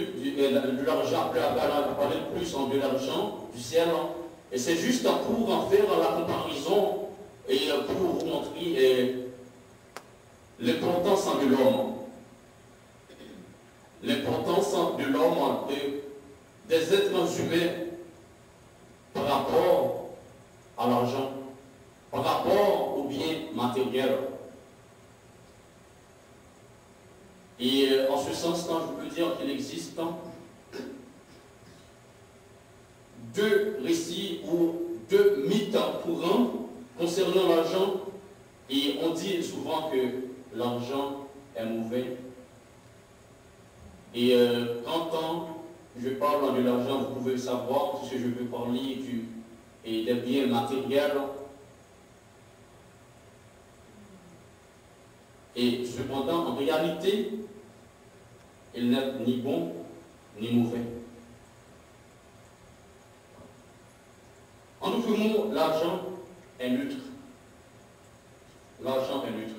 de l'argent, parler plus de l'argent du ciel. Et c'est juste pour en faire la comparaison et pour vous montrer l'importance de l'homme. L'importance de l'homme, des êtres humains par rapport à l'argent, par rapport aux biens matériels. Et en ce sens, je peux dire qu'il existe deux récits ou deux mythes courants concernant l'argent. Et on dit souvent que l'argent est mauvais. Et quand je parle de l'argent, vous pouvez savoir, parce que je veux parler des biens matériels. Et cependant, en réalité, il n'est ni bon ni mauvais. En d'autres mots, l'argent est neutre. L'argent est neutre.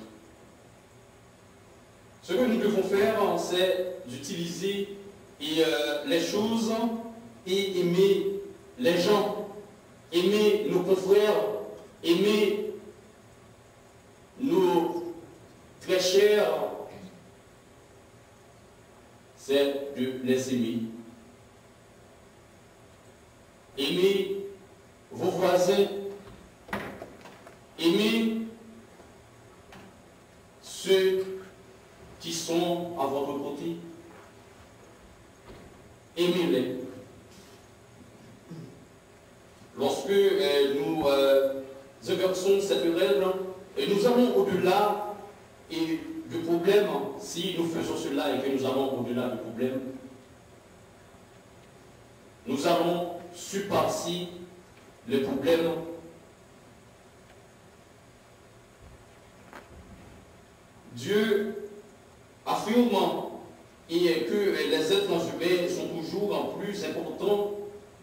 Ce que nous devons faire, c'est d'utiliser les choses et aimer les gens, aimer nos confrères, aimer nos très chers. C'est de les aimer. Aimer vos voisins, aimer ceux qui sont à votre côté. Aimez-les. Lorsque nous inversons cette règle, et nous allons au-delà du problème, si nous faisons cela et que nous allons au-delà du problème, nous allons surpasser le problème. Dieu affirme que les êtres humains sont toujours plus importants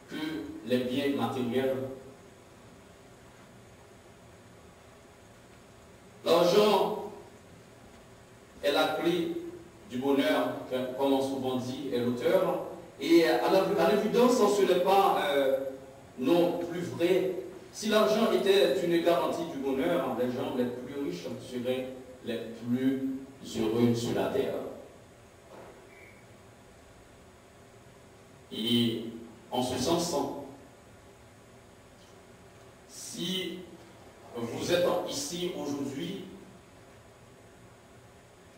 que les biens matériels. L'argent est la clé du bonheur, comme on souvent dit l'auteur. Et à l'évidence, ce n'est pas non plus vrai. Si l'argent était une garantie du bonheur, les gens les plus riches seraient les plus heureux sur la terre. Et en ce sens, si vous êtes ici aujourd'hui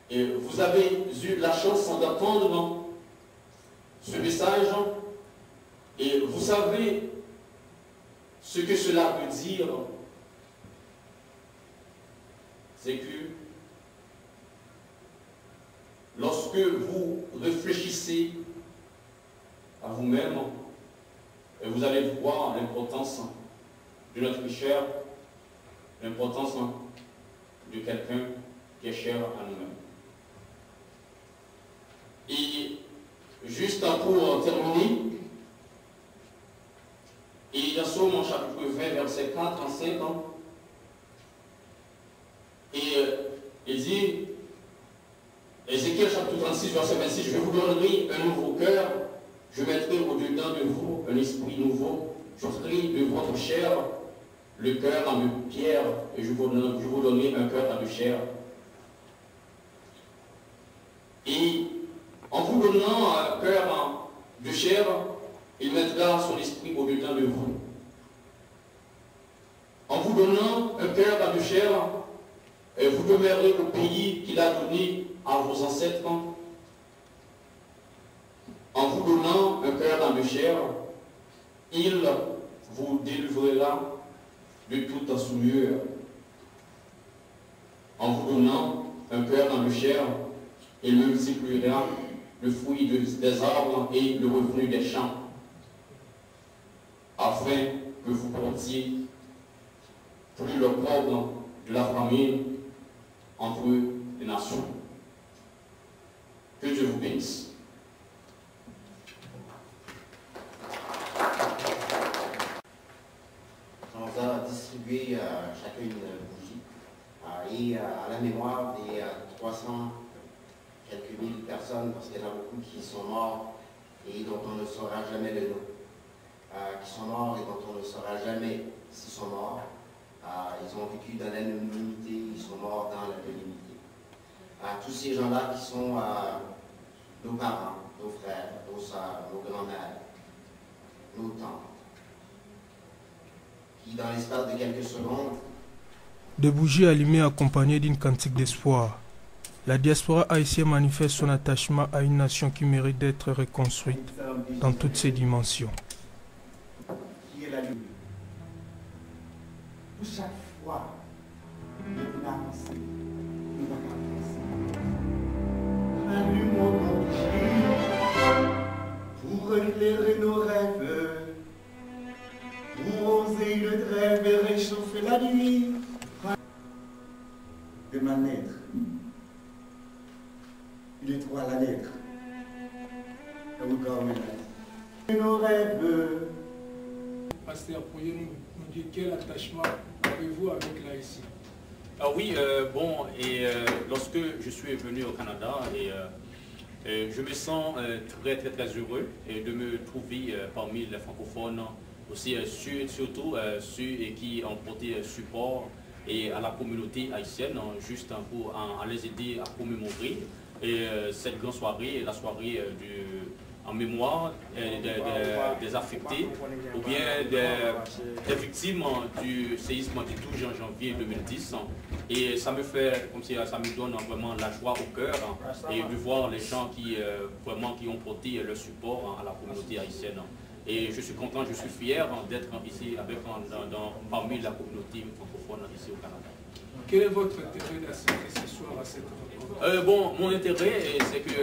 et vous avez eu la chance d'entendre ce message et vous savez ce que cela veut dire, c'est que lorsque vous réfléchissez à vous-même, vous allez voir l'importance de notre cher, l'importance de quelqu'un qui est cher à nous-mêmes. Et juste pour terminer, et dans Somme chapitre 20, verset 4 à 5, et il dit, Ézéchiel chapitre 36, verset 26, je vous donnerai un nouveau cœur, je mettrai au-dedans de vous un esprit nouveau, je ferai de votre chair le cœur en de pierre, et je vous donnerai un cœur en de chair. Et en vous donnant un cœur de chair, il mettra son esprit au-dedans de vous. En vous donnant un cœur de chair, vous demeurerez au pays qu'il a donné à vos ancêtres. En vous donnant un cœur de chair, il vous délivrera de toute souillure. En vous donnant un cœur de chair, il multipliera le fruit des arbres et le revenu des champs, afin que vous portiez plus le pauvre de la famine entre les nations. Que Dieu vous bénisse. On vous a distribué chacun une bougie et à la mémoire des 300 quelques mille personnes, parce qu'il y en a beaucoup qui sont morts et dont on ne saura jamais le nom, qui sont morts et dont on ne saura jamais s'ils sont morts. Ils ont vécu dans l'anonymité, ils sont morts dans l'anonymité. Tous ces gens-là qui sont nos parents, nos frères, nos sœurs, nos grands-mères, nos tantes, qui dans l'espace de quelques secondes... Des bougies allumées accompagnées d'une cantique d'espoir. La diaspora haïtienne manifeste son attachement à une nation qui mérite d'être reconstruite dans toutes ses dimensions. Qui est la lumière. Pour chaque fois que nous avançons, nous allons avancer. Allume-moi mon bougie pour éclairer nos rêves, pour oser le rêve et réchauffer la nuit de ma naître. Une étoile à naître. Nos rêves. Pasteur, pourriez-vous nous dire quel attachement avez-vous avec l'Haïti? Oui, lorsque je suis venu au Canada, je me sens très heureux de me trouver parmi les francophones, aussi surtout ceux qui ont porté support à la communauté haïtienne, juste pour les aider à commémorer cette grande soirée, la soirée en mémoire des affectés ou bien des victimes du séisme du 12 janvier 2010. Et ça me fait, comme si ça me donne vraiment la joie au cœur et de voir les gens qui ont porté leur support à la communauté haïtienne. Et je suis content, je suis fier d'être ici parmi la communauté francophone ici au Canada. Quel est votre intérêt d'assister ce soir à cette rencontre? Mon intérêt, c'est que,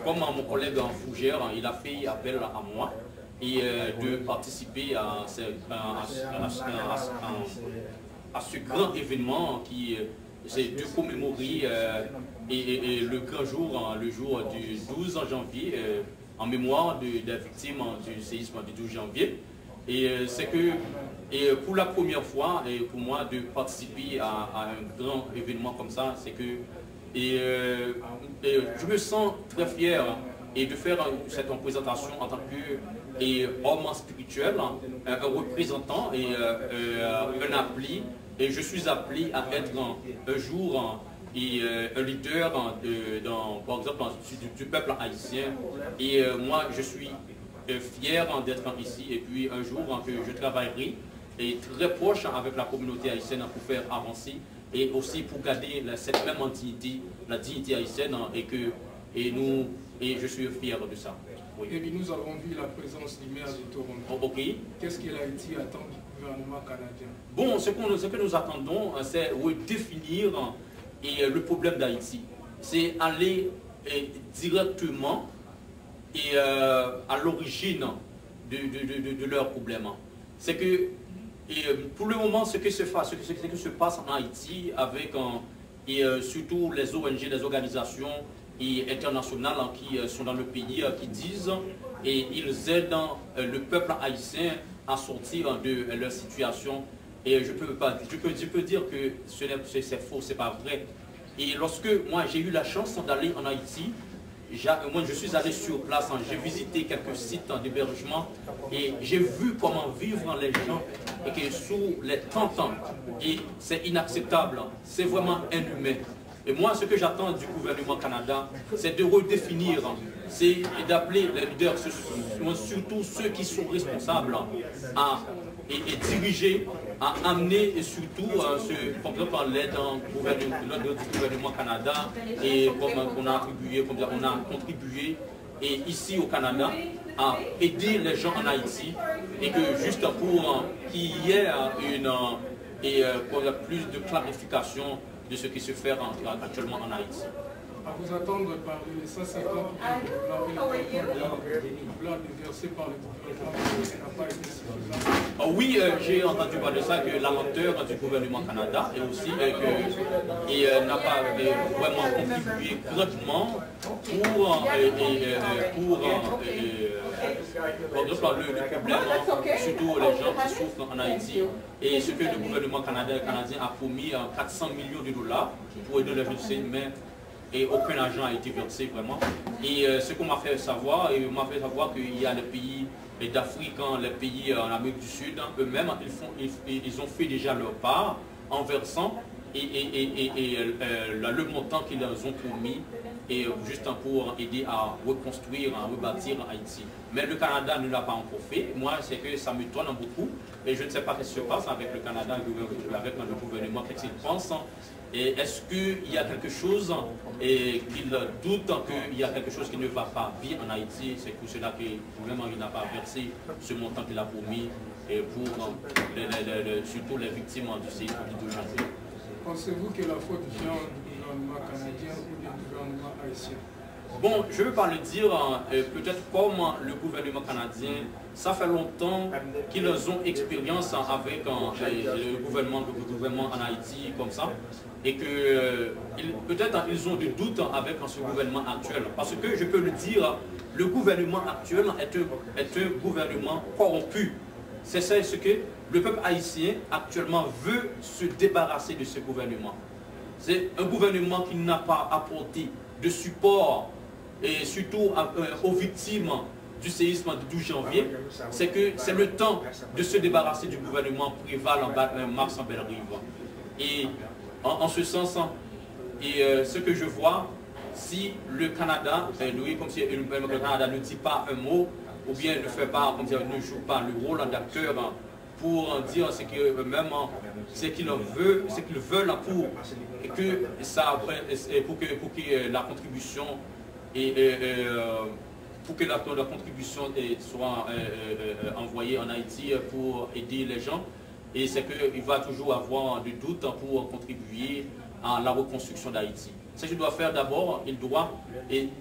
comme mon collègue Fougère, il a fait appel à moi et de participer à ce grand événement qui c'est de commémorer le grand jour, le jour du 12 janvier, en mémoire des victimes du séisme du 12 janvier. Et c'est que pour la première fois, pour moi, de participer à un grand événement comme ça, c'est que je me sens très fier de faire cette présentation en tant qu'homme spirituel, un représentant et un appli. Et je suis appelé à être un jour un leader, par exemple, du peuple haïtien. Et moi, je suis fier d'être ici. Et puis un jour que je travaillerai et très proche avec la communauté haïtienne pour faire avancer et aussi pour garder cette même dignité, la dignité haïtienne. Et je suis fier de ça. Oui. Et puis nous avons vu la présence du maire de Toronto. Oh, okay. Qu'est-ce que l'Haïti attend du gouvernement canadien? Bon, ce que nous attendons, c'est redéfinir le problème d'Haïti. C'est aller directement à l'origine de leurs problèmes. C'est que pour le moment, ce qui se passe en Haïti avec surtout les ONG, les organisations internationales qui sont dans le pays, qui disent et ils aident le peuple haïtien à sortir de leur situation. Et je peux dire que c'est faux, c'est pas vrai. Et lorsque moi j'ai eu la chance d'aller en Haïti, moi je suis allé sur place, j'ai visité quelques sites d'hébergement et j'ai vu comment vivent les gens et que sous les tentes, et c'est inacceptable, c'est vraiment inhumain. Et moi, ce que j'attends du gouvernement Canada, c'est de redéfinir, c'est d'appeler les leaders, surtout ceux qui sont responsables, et diriger, à amener et surtout, comme on parlait dans le gouvernement Canada, et comme on a contribué et ici au Canada, à aider les gens en Haïti, et que juste pour qu'il y ait plus de clarification de ce qui se fait actuellement en Haïti. À vous attendre par les 150 dollars déversés par le gouvernement n'a pas été suffisant. Oui, j'ai entendu parler de ça, que la lenteur du gouvernement Canada et aussi qu'il n'a pas vraiment contribué gratuitement pour le problème, surtout les gens qui souffrent en Haïti. Et ce que le gouvernement canadien a promis, 400 millions de dollars pour aider les victimes, mais et aucun argent n'a été versé vraiment. Et ce qu'on m'a fait savoir, qu'il y a les pays d'Afrique, les pays en Amérique du Sud, eux-mêmes, ils ont fait déjà leur part en versant le montant qu'ils ont promis, et juste pour aider à reconstruire, à rebâtir Haïti. Mais le Canada ne l'a pas encore fait. Moi, c'est que ça me tourne beaucoup. Et je ne sais pas ce qui se passe avec le Canada, avec le gouvernement, qu'est-ce qu'il pense. Et est-ce qu'il y a quelque chose qu'il doute qu'il y a quelque chose qui ne va pas bien en Haïti? C'est pour cela qu'il n'a pas versé ce montant qu'il a promis et pour surtout les victimes du séisme du 2 janvier. Pensez-vous que la faute vient du gouvernement canadien ou du gouvernement haïtien? Bon, je ne veux pas le dire, peut-être comme le gouvernement canadien, ça fait longtemps qu'ils ont expérience avec le gouvernement en Haïti comme ça, et que peut-être ils ont des doutes avec ce gouvernement actuel. Parce que je peux le dire, le gouvernement actuel est un gouvernement corrompu. C'est ce que le peuple haïtien actuellement veut se débarrasser de ce gouvernement. C'est un gouvernement qui n'a pas apporté de support et surtout aux victimes du séisme du 12 janvier. C'est que c'est le temps de se débarrasser du gouvernement Préval en Mars en Belle-Rive. Et en ce sens, ce que je vois, si le Canada, comme si le Canada ne dit pas un mot, ou bien ne fait pas, comme si ne joue pas le rôle d'acteur pour dire ce qu'ils veulent pour que la contribution soit envoyée en Haïti pour aider les gens. Et c'est qu'il va toujours avoir des doutes pour contribuer à la reconstruction d'Haïti. Ce qu'il doit faire d'abord, il doit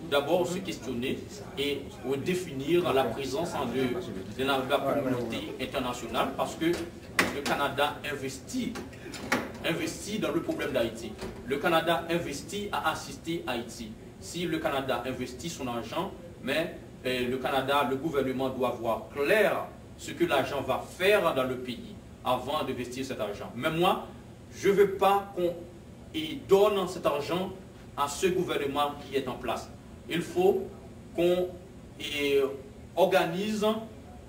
d'abord se questionner et définir la présence de la communauté internationale, parce que le Canada investit dans le problème d'Haïti. Le Canada investit à assister Haïti. Si le Canada investit son argent, mais le gouvernement doit voir clair ce que l'argent va faire dans le pays avant d'investir cet argent. Mais moi, je ne veux pas qu'on donne cet argent à ce gouvernement qui est en place. Il faut qu'on organise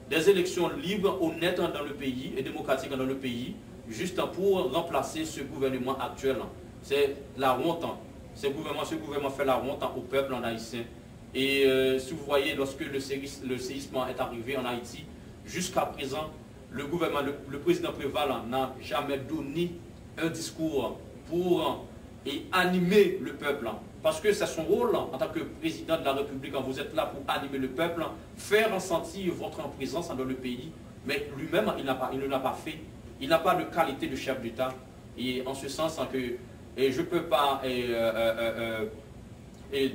des élections libres, honnêtes dans le pays et démocratiques dans le pays, juste pour remplacer ce gouvernement actuel. C'est la honte. Ce gouvernement fait la honte au peuple en haïtien. Et si vous voyez, lorsque le séisme est arrivé en Haïti, jusqu'à présent, le président Préval n'a jamais donné un discours pour animer le peuple. Parce que c'est son rôle en tant que président de la République. Vous êtes là pour animer le peuple, faire sentir votre présence dans le pays. Mais lui-même, il ne l'a pas fait. Il n'a pas de qualité de chef d'État. Et en ce sens que je ne peux pas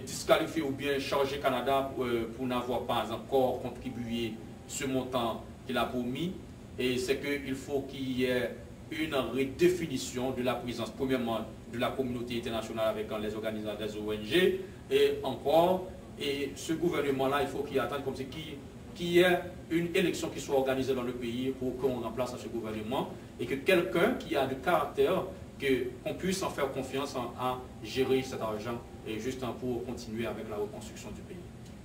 disqualifier ou bien changer Canada pour n'avoir pas encore contribué ce montant qu'il a promis. Et c'est qu'il faut qu'il y ait une redéfinition de la présence, premièrement, de la communauté internationale avec les organisateurs des ONG, et encore, et ce gouvernement-là, il faut qu'il attende comme c'est qu'il y ait une élection qui soit organisée dans le pays pour qu'on remplace ce gouvernement, et que quelqu'un qui a du caractère, qu'on puisse en faire confiance à gérer cet argent, et juste pour continuer avec la reconstruction du pays.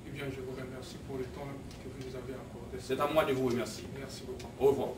Eh bien, je vous remercie pour le temps que vous nous avez accordé. C'est à moi de vous remercier. Merci beaucoup. Au revoir.